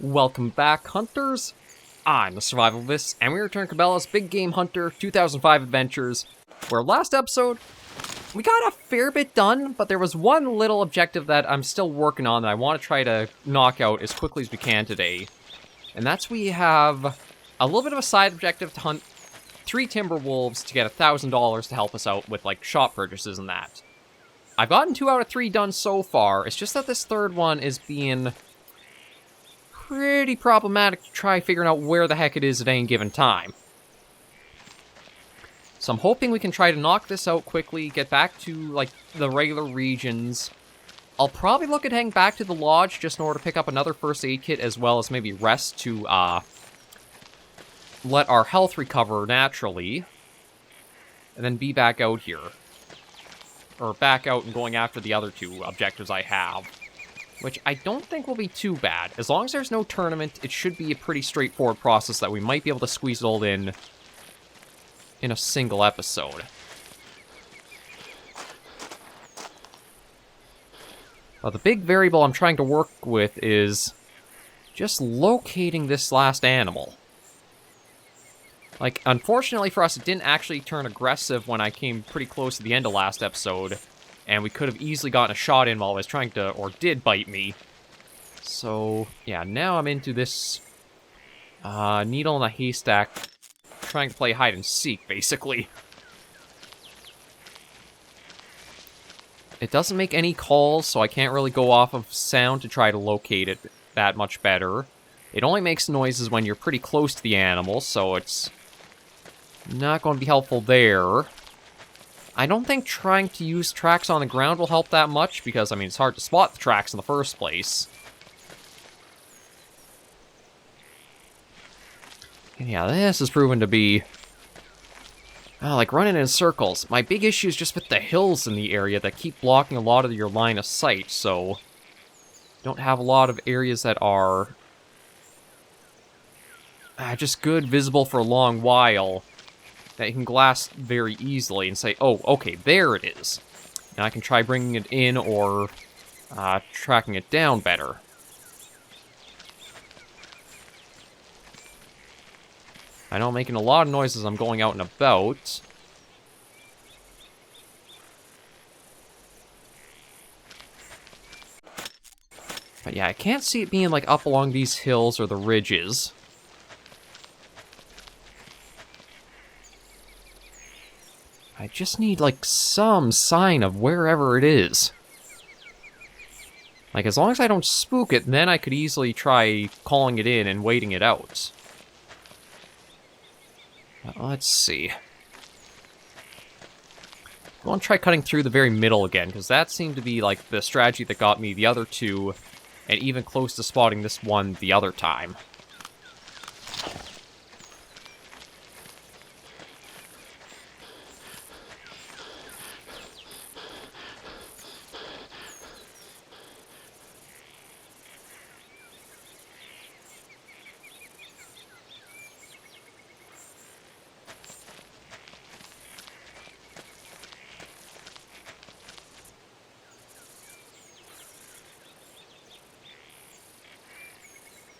Welcome back, hunters. I'm the Survivalist, and we return to Cabela's Big Game Hunter 2005 Adventures, where last episode, we got a fair bit done, but there was one little objective that I'm still working on that I want to try to knock out as quickly as we can today. And that's we have a little bit of a side objective to hunt 3 timber wolves to get $1,000 to help us out with, like, shop purchases and that. I've gotten 2 out of 3 done so far, it's just that this third one is being pretty problematic to try figuring out where the heck it is at any given time. So I'm hoping we can try to knock this out quickly, get back to, like, the regular regions. I'll probably look at heading back to the lodge just in order to pick up another first aid kit as well as maybe rest to, let our health recover naturally. And then be back out here. Or back out and going after the other 2 objectives I have. Which I don't think will be too bad. As long as there's no tournament, it should be a pretty straightforward process that we might be able to squeeze it all in a single episode. Well, the big variable I'm trying to work with is just locating this last animal. Like, unfortunately for us, it didn't actually turn aggressive when I came pretty close to the end of last episode. And we could have easily gotten a shot in while I was trying to, or did bite me. So, yeah, now I'm into this needle in a haystack, trying to play hide and seek, basically. It doesn't make any calls, so I can't really go off of sound to try to locate it that much better. It only makes noises when you're pretty close to the animal, so it's not going to be helpful there. I don't think trying to use tracks on the ground will help that much, because, I mean, it's hard to spot the tracks in the first place. And yeah, this has proven to be, like, running in circles. My big issue is just with the hills in the area that keep blocking a lot of your line of sight, so don't have a lot of areas that are just good, visible for a long while, that you can glass very easily and say, oh, okay, there it is. Now I can try bringing it in or tracking it down better. I know I'm making a lot of noise as I'm going out and about. But yeah, I can't see it being, like, up along these hills or the ridges. I just need, like, some sign of wherever it is. Like, as long as I don't spook it, then I could easily try calling it in and waiting it out. But let's see. I want to try cutting through the very middle again, because that seemed to be, like, the strategy that got me the other 2, and even close to spotting this one the other time.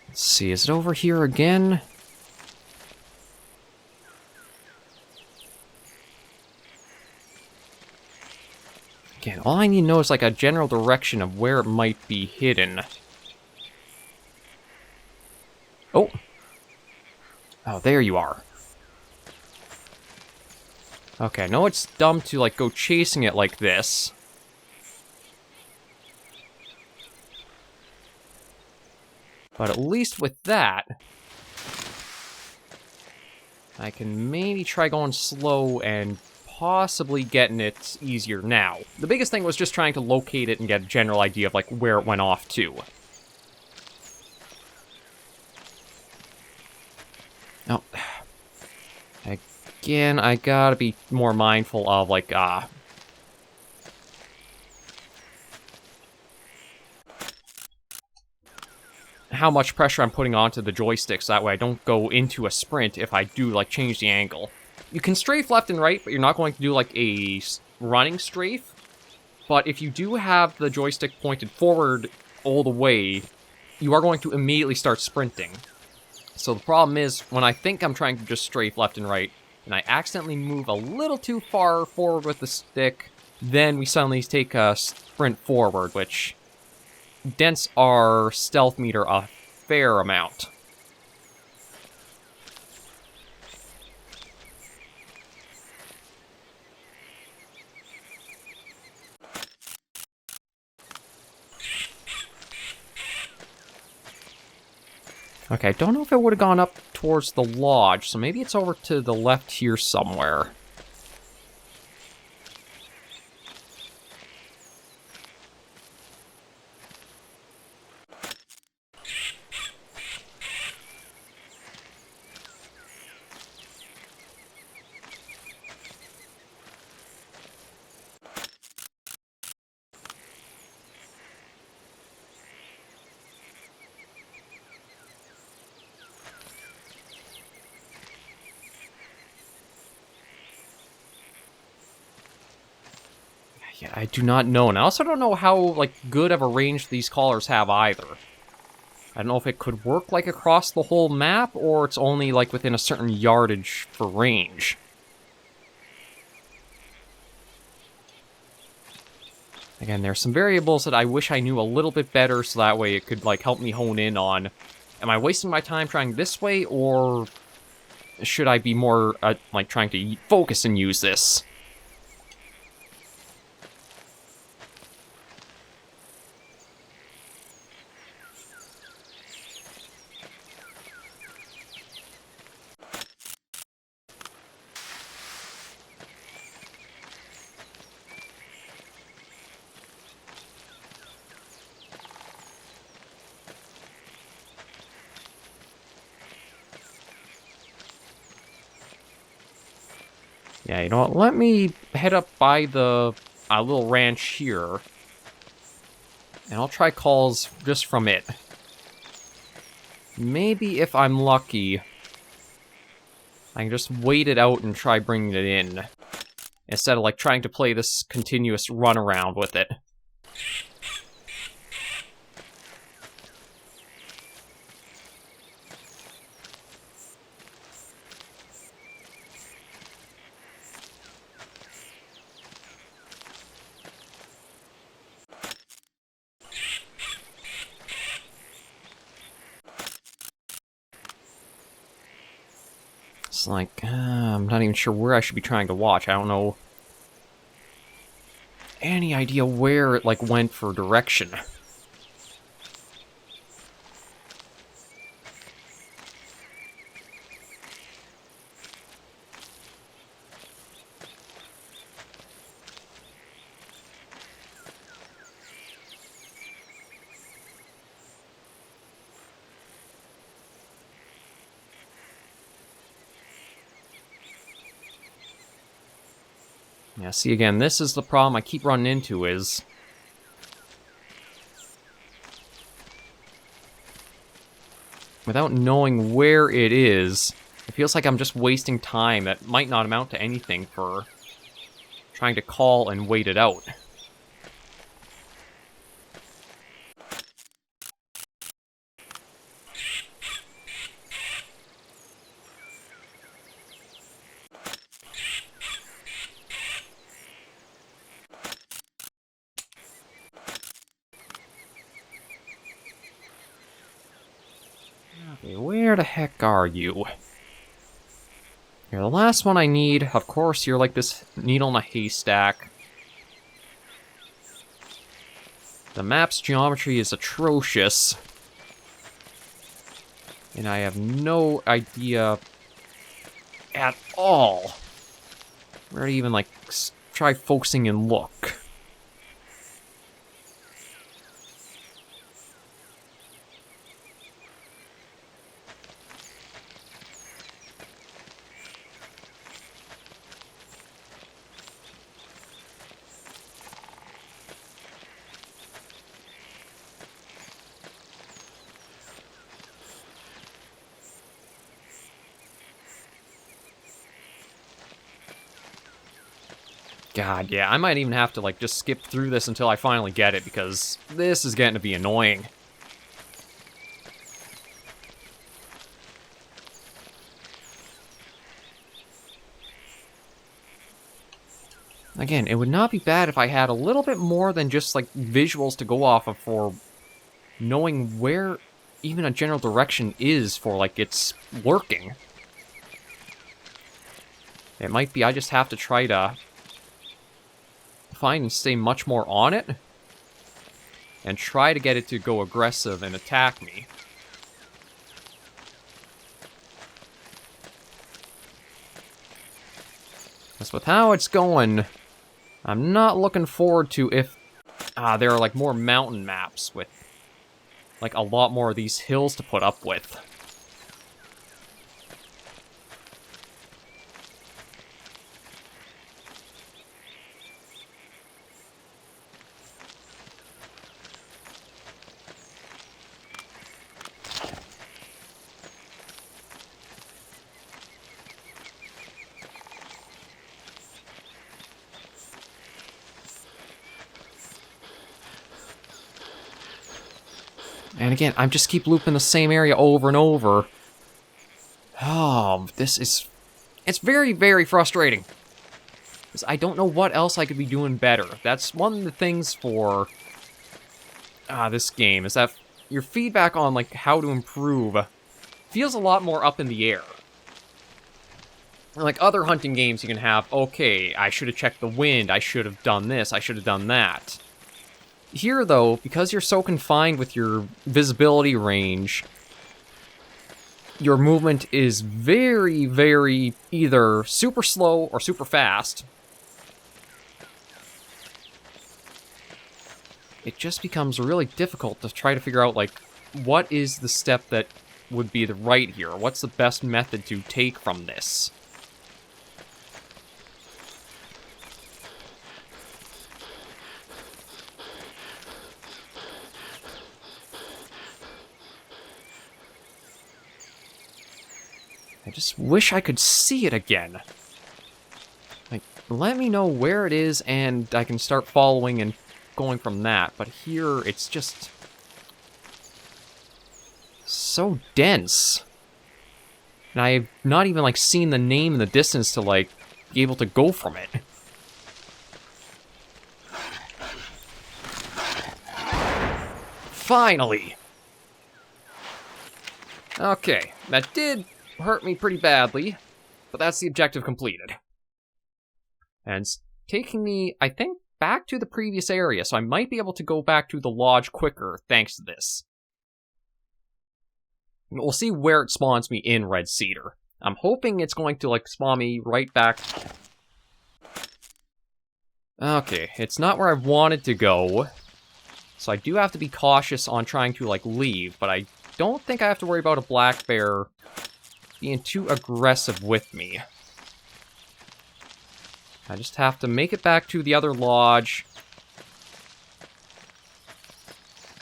Let's see, is it over here again? Again, all I need to know is, like, a general direction of where it might be hidden. Oh! Oh, there you are. Okay, I know it's dumb to, like, go chasing it like this. But at least with that, I can maybe try going slow and possibly getting it easier now. The biggest thing was just trying to locate it and get a general idea of, like, where it went off to. Oh. Again, I gotta be more mindful of, like, how much pressure I'm putting onto the joysticks, that way I don't go into a sprint if I do, like, change the angle. You can strafe left and right, but you're not going to do, like, a running strafe. But if you do have the joystick pointed forward all the way, you are going to immediately start sprinting. So the problem is, when I think I'm trying to just strafe left and right, and I accidentally move a little too far forward with the stick, then we suddenly take a sprint forward, which dents our stealth meter a fair amount. Okay, I don't know if it would have gone up towards the lodge, so maybe it's over to the left here somewhere. Yeah, I do not know, and I also don't know how, like, good of a range these collars have either. I don't know if it could work, like, across the whole map, or it's only, like, within a certain yardage for range. Again, there's some variables that I wish I knew a little bit better, so that way it could, like, help me hone in on, am I wasting my time trying this way, or should I be more, like, trying to focus and use this? Yeah, you know what, let me head up by the little ranch here, and I'll try calls just from it. Maybe if I'm lucky, I can just wait it out and try bringing it in, instead of, like, trying to play this continuous runaround with it. It's like, I'm not even sure where I should be trying to watch. I don't know any idea where it, like, went for direction. Yeah, see, again, this is the problem I keep running into, is without knowing where it is, it feels like I'm just wasting time that might not amount to anything for trying to call and wait it out. Okay, where the heck are you? You're the last one I need. Of course, you're like this needle in a haystack. The map's geometry is atrocious. And I have no idea at all where to even, like, try focusing and look. God, yeah, I might even have to, like, just skip through this until I finally get it, because this is getting to be annoying. Again, it would not be bad if I had a little bit more than just, like, visuals to go off of for knowing where even a general direction is for, like, its lurking. It might be I just have to try to find and stay much more on it, and try to get it to go aggressive and attack me. Because with how it's going, I'm not looking forward to if there are, like, more mountain maps with, like, a lot more of these hills to put up with. And again, I just keep looping the same area over and over. Oh, it's very, very frustrating. Because I don't know what else I could be doing better. That's one of the things for this game, is that your feedback on, like, how to improve feels a lot more up in the air. Like other hunting games you can have, okay, I should have checked the wind, I should have done this, I should have done that. Here, though, because you're so confined with your visibility range, your movement is very, very either super slow or super fast. It just becomes really difficult to try to figure out, like, what is the step that would be the right here? What's the best method to take from this? I just wish I could see it again. Like, let me know where it is, and I can start following and going from that. But here, it's just so dense. And I've not even, like, seen the name in the distance to, like, be able to go from it. Finally! Okay, that did hurt me pretty badly, but that's the objective completed. And it's taking me, I think, back to the previous area, so I might be able to go back to the lodge quicker thanks to this. We'll see where it spawns me in Red Cedar. I'm hoping it's going to, like, spawn me right back. Okay, it's not where I wanted to go, so I do have to be cautious on trying to, like, leave, but I don't think I have to worry about a black bear being too aggressive with me. I just have to make it back to the other lodge.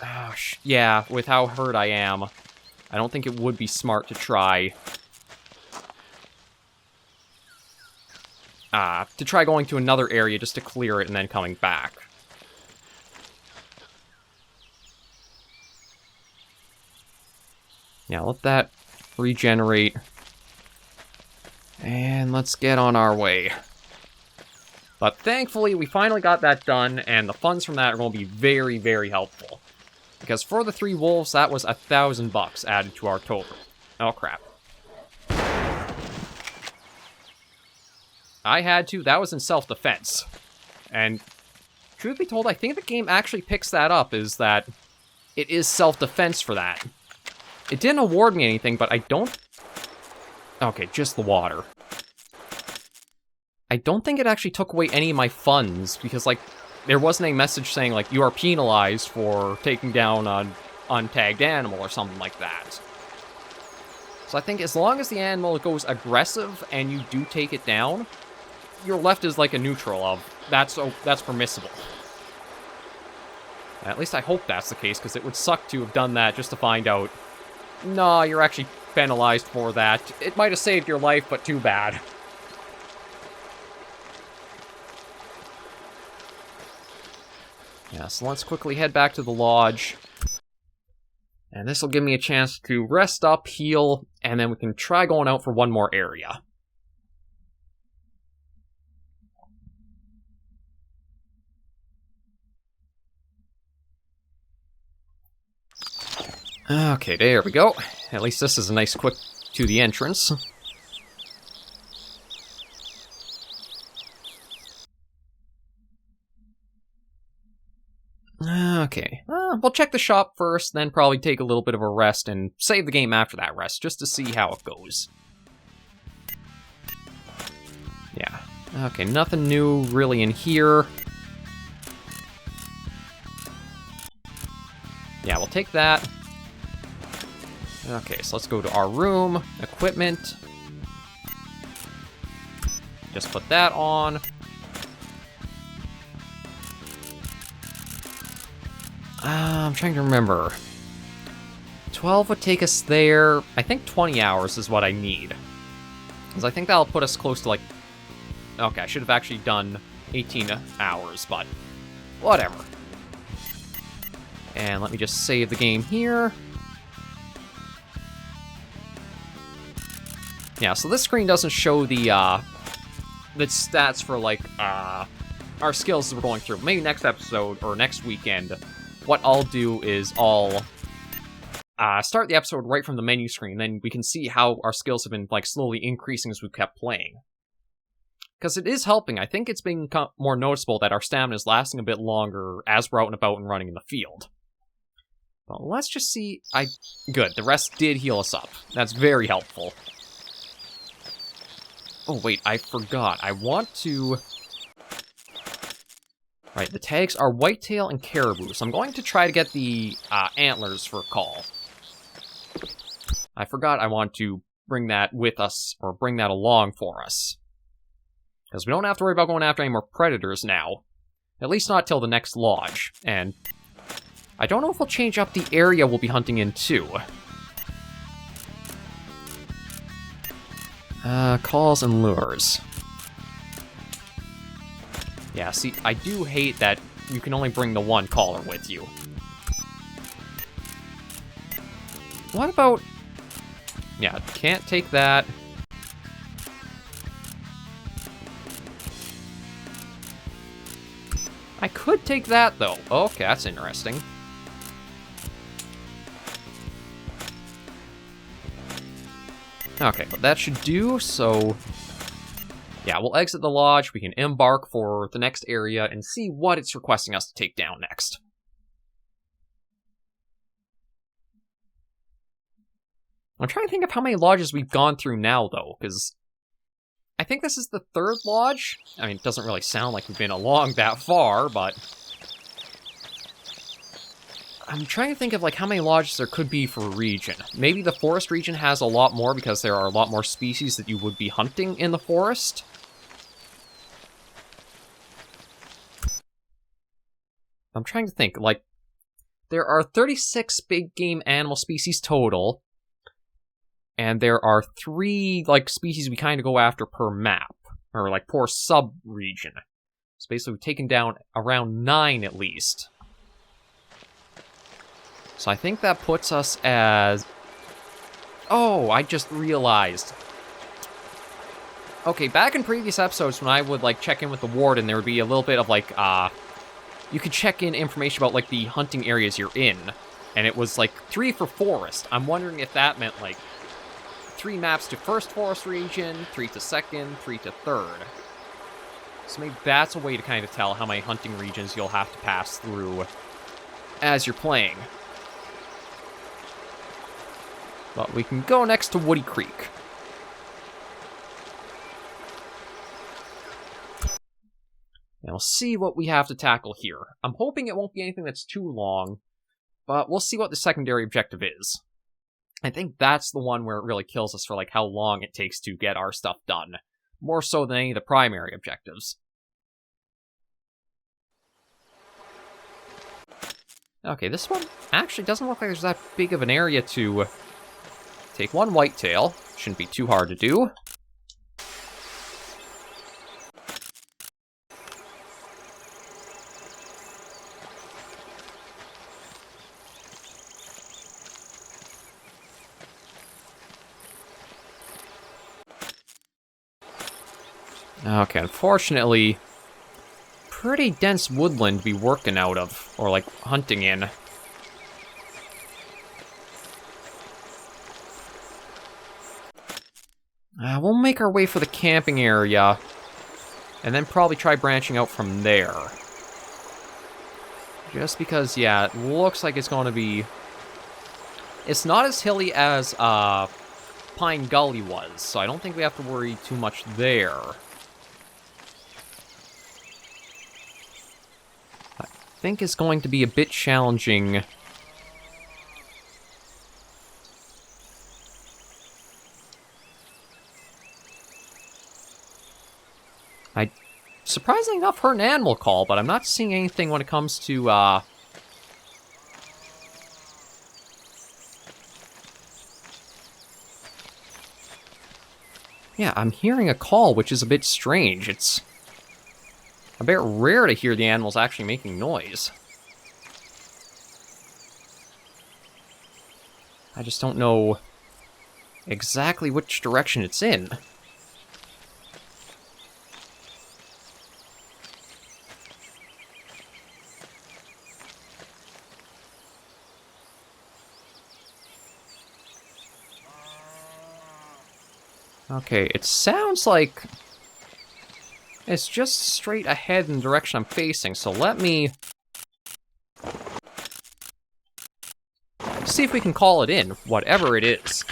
Oh, yeah, with how hurt I am, I don't think it would be smart to try. To try going to another area just to clear it and then coming back. Yeah, let that regenerate. And let's get on our way. But thankfully, we finally got that done, and the funds from that are going to be very, very helpful. Because for the 3 wolves, that was $1,000 added to our total. Oh, crap. I had to. That was in self-defense. And truth be told, I think the game actually picks that up, is that it is self-defense for that. It didn't award me anything, but I don't... Okay, just the water. I don't think it actually took away any of my funds, because, like, there wasn't a message saying, like, you are penalized for taking down an untagged animal or something like that. So I think as long as the animal goes aggressive and you do take it down, you're left as, like, a neutral of, that's permissible. At least I hope that's the case, because it would suck to have done that just to find out, no, you're actually penalized for that. It might have saved your life, but too bad. Yeah, so let's quickly head back to the lodge. And this will give me a chance to rest up, heal, and then we can try going out for one more area. Okay, there we go. At least this is a nice quick to the entrance. Okay, we'll check the shop first, then probably take a little bit of a rest and save the game after that rest, just to see how it goes. Yeah, okay, nothing new really in here. Yeah, we'll take that. Okay, so let's go to our room, equipment. Just put that on. I'm trying to remember. 12 would take us there. I think 20 hours is what I need. Because I think that'll put us close to like... Okay, I should have actually done 18 hours, but whatever. And let me just save the game here. Yeah, so this screen doesn't show the stats for, like, our skills as we're going through. Maybe next episode, or next weekend, what I'll do is I'll start the episode right from the menu screen, then we can see how our skills have been, like, slowly increasing as we've kept playing. Because it is helping. I think it's being more noticeable that our stamina is lasting a bit longer as we're out and about and running in the field. Well, let's just see... Good, the rest did heal us up. That's very helpful. Oh, wait, I forgot. I want to... Right, the tags are whitetail and caribou, so I'm going to try to get the antlers for a call. I forgot I want to bring that with us, or bring that along for us. Because we don't have to worry about going after any more predators now. At least not till the next lodge. And I don't know if we'll change up the area we'll be hunting in, too. Calls and lures. Yeah, see, I do hate that you can only bring the one caller with you. What about... Yeah, can't take that. I could take that, though. Okay, that's interesting. Okay, but that should do, so... Yeah, we'll exit the lodge, we can embark for the next area, and see what it's requesting us to take down next. I'm trying to think of how many lodges we've gone through now, though, because... I think this is the third lodge. I mean, it doesn't really sound like we've been along that far, but... I'm trying to think of, like, how many lodges there could be for a region. Maybe the forest region has a lot more because there are a lot more species that you would be hunting in the forest. I'm trying to think, like, there are 36 big game animal species total, and there are 3, like, species we kind of go after per map, or, like, per sub-region. So basically we've taken down around 9 at least. So I think that puts us as... Oh, I just realized. Okay, back in previous episodes when I would, like, check in with the warden, there would be a little bit of, like, you could check in information about, like, the hunting areas you're in. And it was, like, 3 for forest. I'm wondering if that meant, like, 3 maps to first forest region, 3 to second, 3 to third. So maybe that's a way to kind of tell how many hunting regions you'll have to pass through as you're playing. But we can go next to Woody Creek. And we'll see what we have to tackle here. I'm hoping it won't be anything that's too long, but we'll see what the secondary objective is. I think that's the one where it really kills us for, like, how long it takes to get our stuff done. More so than any of the primary objectives. Okay, this one actually doesn't look like there's that big of an area to take one whitetail. Shouldn't be too hard to do. Okay, unfortunately, pretty dense woodland to be working out of, or, like, hunting in. We'll make our way for the camping area, and then probably try branching out from there. Just because, yeah, it looks like it's going to be... It's not as hilly as Pine Gulley was, so I don't think we have to worry too much there. I think it's going to be a bit challenging. I, surprisingly enough, heard an animal call, but I'm not seeing anything when it comes to, Yeah, I'm hearing a call, which is a bit strange. It's a bit rare to hear the animals actually making noise. I just don't know exactly which direction it's in. Okay, it sounds like it's just straight ahead in the direction I'm facing, so let me see if we can call it in, whatever it is.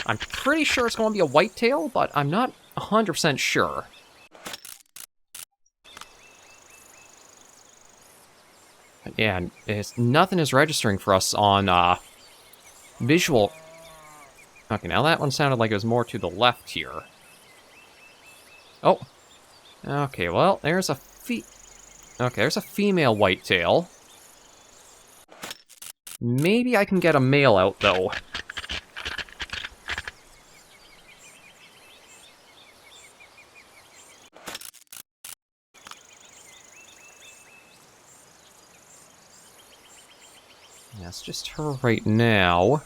I'm pretty sure it's going to be a whitetail, but I'm not 100% sure. Yeah, nothing is registering for us on visual. Okay, now that one sounded like it was more to the left here. Oh. Okay, well, there's a there's a female whitetail. Maybe I can get a male out, though. Yeah, it's just her right now.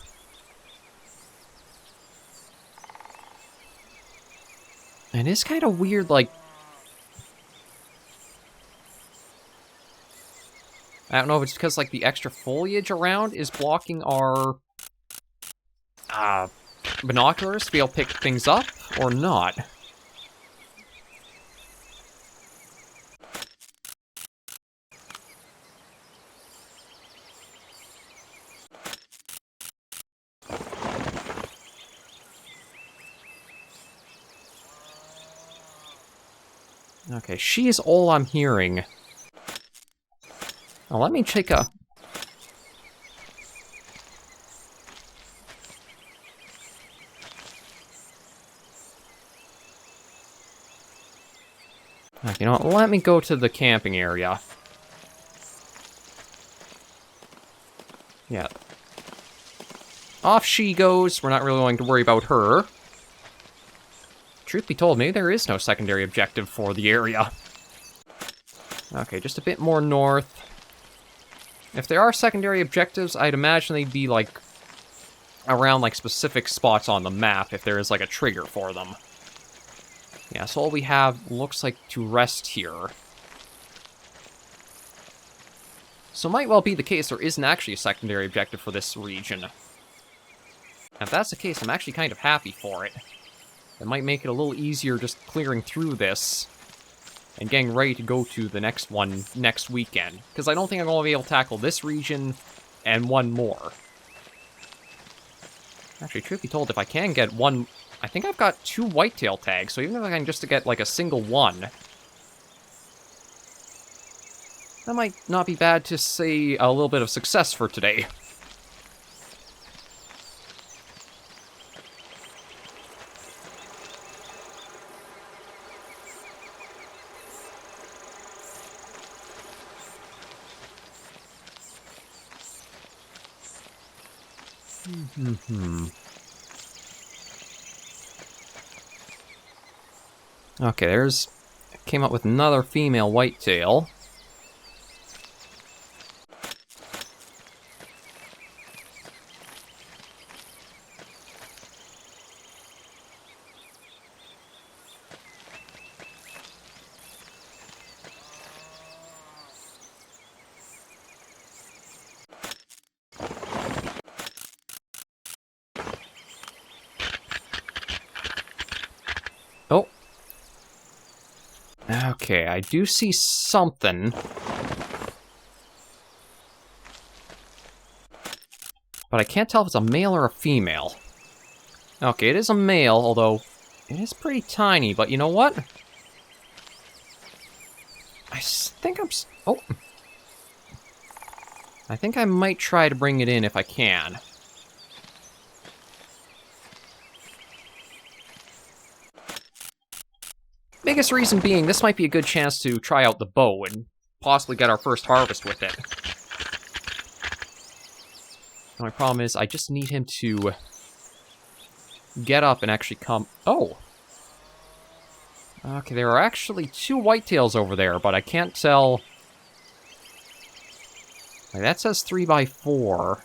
And it's kind of weird, like... I don't know if it's because, like, the extra foliage around is blocking our... binoculars to be able to pick things up, or not. Okay, she is all I'm hearing. Now let me take a... Okay, you know what, let me go to the camping area. Yeah. Off she goes, we're not really going to worry about her. Truth be told, maybe there is no secondary objective for the area. Okay, just a bit more north. If there are secondary objectives, I'd imagine they'd be, like, around, like, specific spots on the map if there is, like, a trigger for them. Yeah, so all we have looks like to rest here. So it might well be the case there isn't actually a secondary objective for this region. And if that's the case, I'm actually kind of happy for it. It might make it a little easier just clearing through this and getting ready to go to the next one next weekend. Because I don't think I'm going to be able to tackle this region and one more. Actually, truth be told, if I can get one... I think I've got 2 whitetail tags, so even if I can just get, like, a single one... That might not be bad to say a little bit of success for today. Okay, there's... Came up with another female whitetail. Okay, I do see something. But I can't tell if it's a male or a female. Okay, it is a male, although it is pretty tiny, but you know what? Think I'm... Oh. I think I might try to bring it in if I can. Biggest reason being, this might be a good chance to try out the bow and possibly get our first harvest with it. My problem is, I just need him to get up and actually come... Oh! Okay, there are actually 2 whitetails over there, but I can't tell... Like, that says 3x4.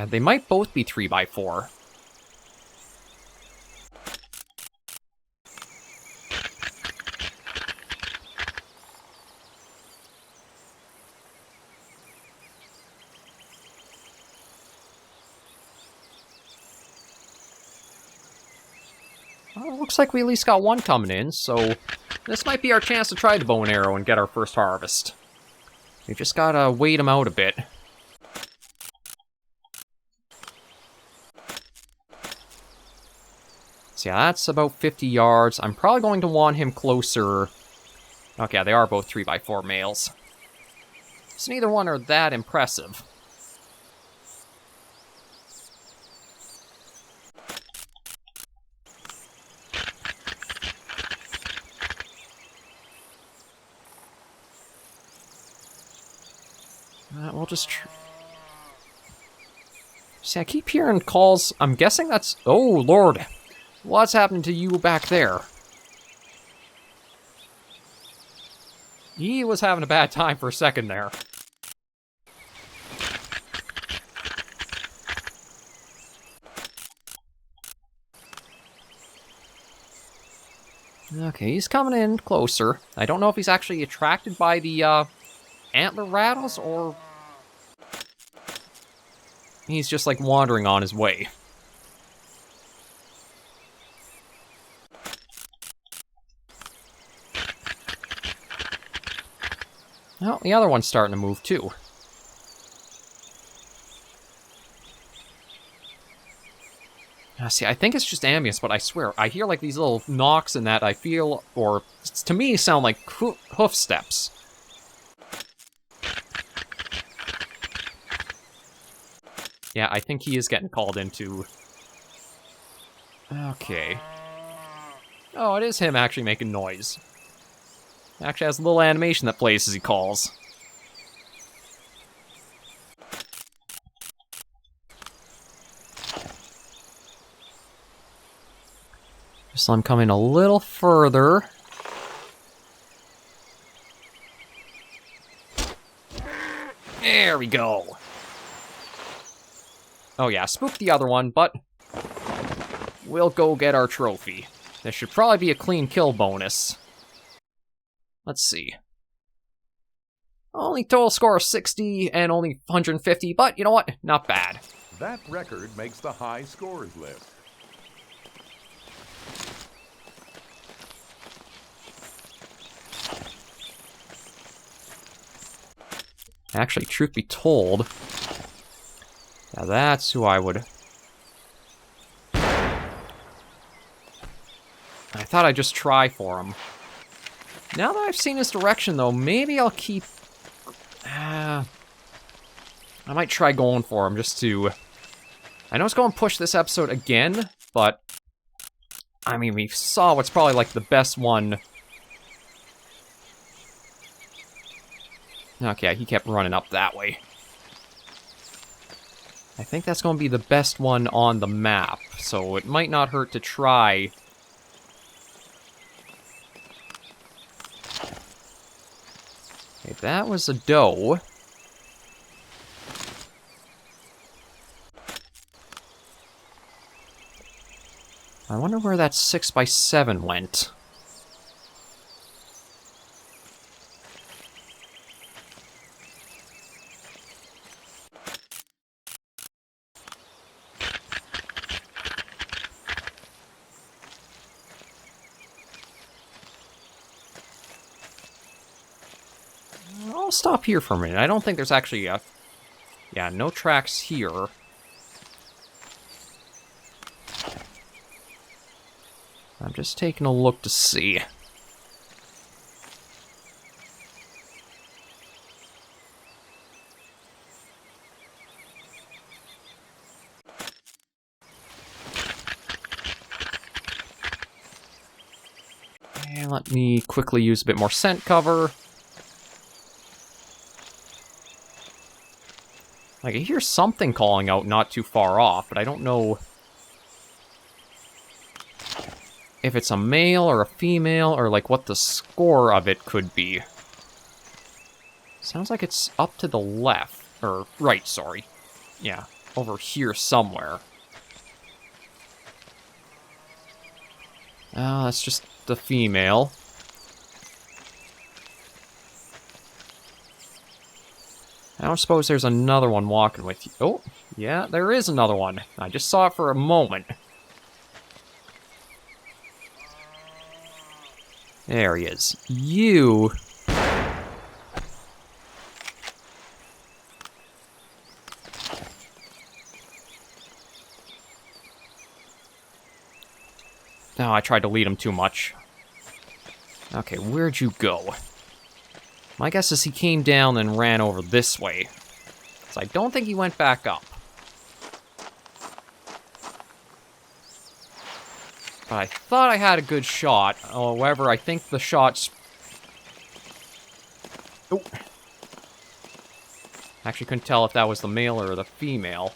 They might both be 3x4. Well, it looks like we at least got one coming in, so this might be our chance to try the bow and arrow and get our first harvest. We just gotta wait them out a bit. So yeah, that's about 50 yards. I'm probably going to want him closer. Okay, yeah, they are both 3x4 males. So neither one are that impressive. We'll just... See, I keep hearing calls. I'm guessing that's... Oh, Lord. What's happened to you back there? He was having a bad time for a second there. Okay, he's coming in closer. I don't know if he's actually attracted by the, antler rattles, or... he's just, like, wandering on his way. Well, the other one's starting to move, too. See, I think it's just ambience, but I swear, I hear, like, these little knocks and that I feel, or, to me, sound like hoof steps. Yeah, I think he is getting called into... Okay. Oh, it is him actually making noise. Actually has a little animation that plays as he calls. Just let him come in a little further. There we go. Oh yeah, spooked the other one, but we'll go get our trophy. This should probably be a clean kill bonus. Let's see. Only total score of 60 and only 150, but you know what? Not bad. That record makes the high scores list. Actually, truth be told, now that's who I would... I thought I'd just try for him. Now that I've seen his direction, though, maybe I'll keep... I might try going for him, just to... I know it's going to push this episode again, but... I mean, we saw what's probably, like, the best one... Okay, he kept running up that way. I think that's going to be the best one on the map, so it might not hurt to try... Okay, that was a doe. I wonder where that 6x7 went. I'll stop here for a minute. I don't think there's actually a... Yeah, no tracks here. I'm just taking a look to see. And let me quickly use a bit more scent cover. I can hear something calling out not too far off, but I don't know if it's a male or a female or like what the score of it could be. Sounds like it's up to the left, or right, sorry. Yeah, over here somewhere. That's just the female. I don't suppose there's another one walking with you. Oh, yeah, there is another one. I just saw it for a moment. There he is. You... Oh, I tried to lead him too much. Okay, where'd you go? My guess is he came down and ran over this way. So I don't think he went back up. But I thought I had a good shot. However, I think the shots... Oh. Actually couldn't tell if that was the male or the female.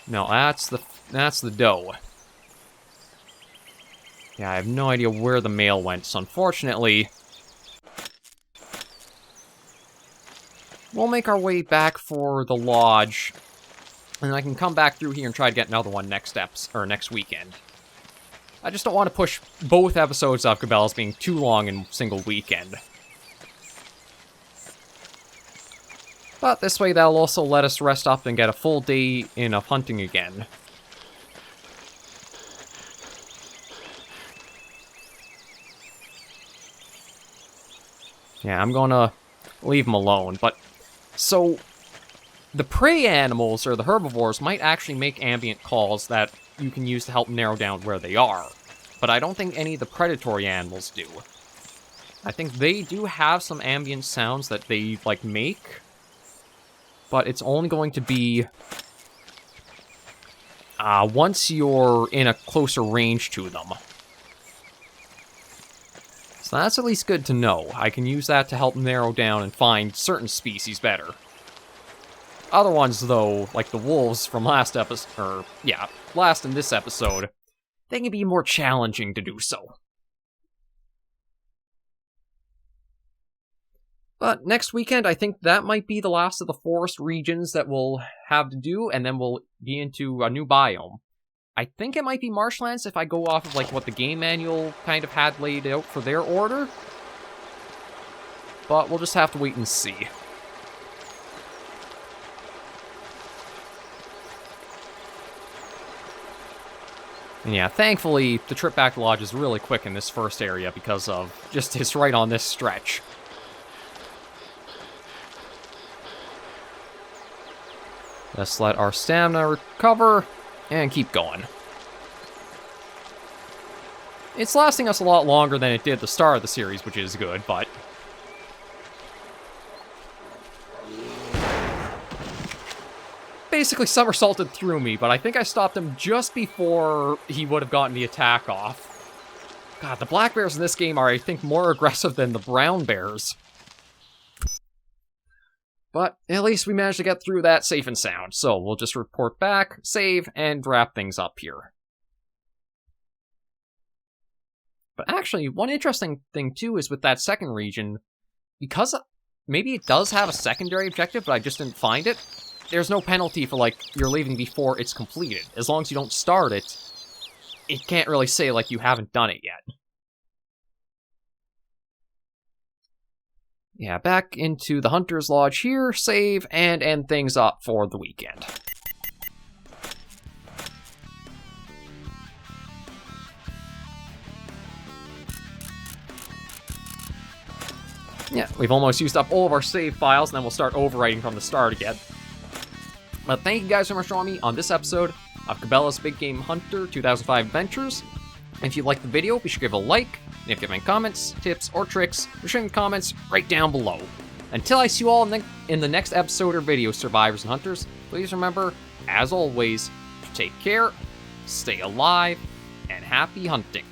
No, that's the doe. Yeah, I have no idea where the male went, so unfortunately... We'll make our way back for the lodge, and I can come back through here and try to get another one next weekend. I just don't want to push both episodes of Cabela's being too long in a single weekend. But this way, that'll also let us rest up and get a full day in of hunting again. Yeah, I'm gonna leave them alone, but... So, the prey animals, or the herbivores, might actually make ambient calls that you can use to help narrow down where they are. But I don't think any of the predatory animals do. I think they do have some ambient sounds that they, like, make. But it's only going to be... once you're in a closer range to them. So that's at least good to know. I can use that to help narrow down and find certain species better. Other ones, though, like the wolves from last episode, or, yeah, last in this episode, they can be more challenging to do so. But next weekend, I think that might be the last of the forest regions that we'll have to do, and then we'll be into a new biome. I think it might be marshlands if I go off of like what the game manual kind of had laid out for their order. But we'll just have to wait and see. And yeah, thankfully, the trip back to the lodge is really quick in this first area because of just it's right on this stretch. Let's let our stamina recover and keep going. It's lasting us a lot longer than it did the start of the series, which is good, but... Basically somersaulted through me, but I think I stopped him just before he would have gotten the attack off. God, the black bears in this game are, I think, more aggressive than the brown bears. But at least we managed to get through that safe and sound, so we'll just report back, save, and wrap things up here. But actually, one interesting thing too is with that second region, because maybe it does have a secondary objective, but I just didn't find it, there's no penalty for, like, you're leaving before it's completed. As long as you don't start it, it can't really say, like, you haven't done it yet. Yeah, back into the Hunter's Lodge here, save, and end things up for the weekend. Yeah, we've almost used up all of our save files, and then we'll start overwriting from the start again. But thank you guys so much for joining me on this episode of Cabela's Big Game Hunter 2005 Adventures. If you liked the video, be sure to give it a like. And if you have any comments, tips, or tricks, be sure in the comments right down below. Until I see you all in the next episode or video, survivors and hunters, please remember, as always, to take care, stay alive, and happy hunting.